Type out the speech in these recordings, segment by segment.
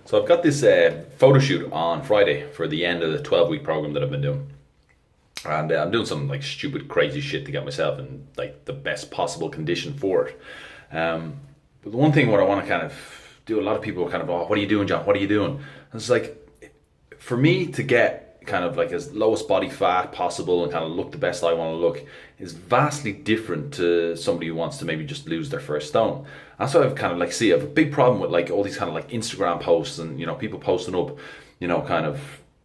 So I've got this photo shoot on Friday for the end of the 12-week program that I've been doing. And I'm doing some like stupid, crazy shit to get myself in like the best possible condition for it. But the one thing what I want to kind of do, a lot of people are kind of, oh, what are you doing, John? What are you doing? And it's like, for me to get kind of like as lowest body fat possible and kind of look the best I want to look is vastly different to somebody who wants to maybe just lose their first stone. That's why I've kind of like, I have a big problem with like all these kind of like Instagram posts and, people posting up, kind of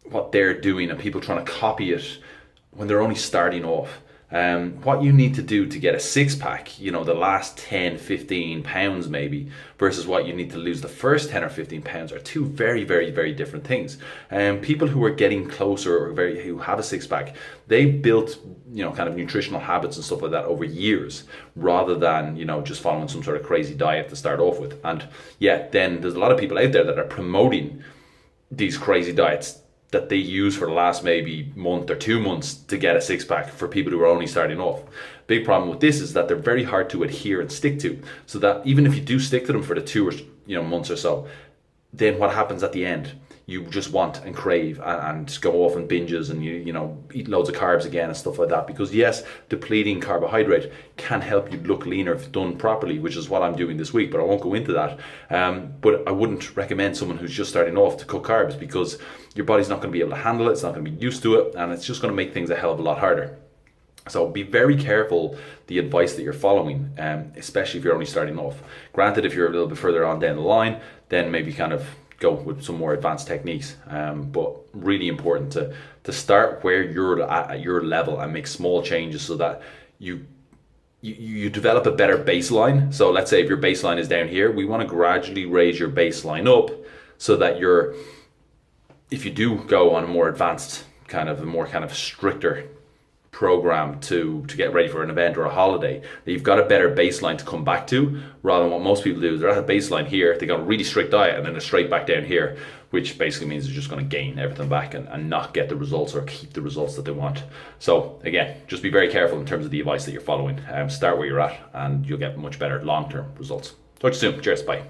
what they're doing and people trying to copy it when they're only starting off. What you need to do to get a six pack, the last 10, 15 pounds maybe, versus what you need to lose the first 10 or 15 pounds are two very, very, very different things. People who are getting closer or who have a six pack, they built, kind of nutritional habits and stuff like that over years, rather than, just following some sort of crazy diet to start off with. And yeah, then there's a lot of people out there that are promoting these crazy diets that they use for the last maybe month or 2 months to get a six pack for people who are only starting off. Big problem with this is that they're very hard to adhere and stick to. So that even if you do stick to them for the 2 or months or so, then what happens at the end? You just want and crave and go off and binges and you eat loads of carbs again and stuff like that. Because yes, depleting carbohydrate can help you look leaner if done properly, which is what I'm doing this week, but I won't go into that. But I wouldn't recommend someone who's just starting off to cut carbs, because your body's not going to be able to handle it, it's not going to be used to it, and it's just going to make things a hell of a lot harder. So be very careful the advice that you're following, especially if you're only starting off. Granted, if you're a little bit further on down the line, then maybe kind of go with some more advanced techniques, but really important to start where you're at your level and make small changes so that you develop a better baseline. So let's say if your baseline is down here, we want to gradually raise your baseline up so that if you do go on a more advanced a more stricter program to get ready for an event or a holiday, that you've got a better baseline to come back to, rather than what most people do. They're at a baseline here, they got a really strict diet, and then they're straight back down here, which basically means they're just going to gain everything back and not get the results or keep the results that they want. So again, just be very careful in terms of the advice that you're following. Start where you're at and you'll get much better long-term results. Talk to you soon. Cheers. Bye.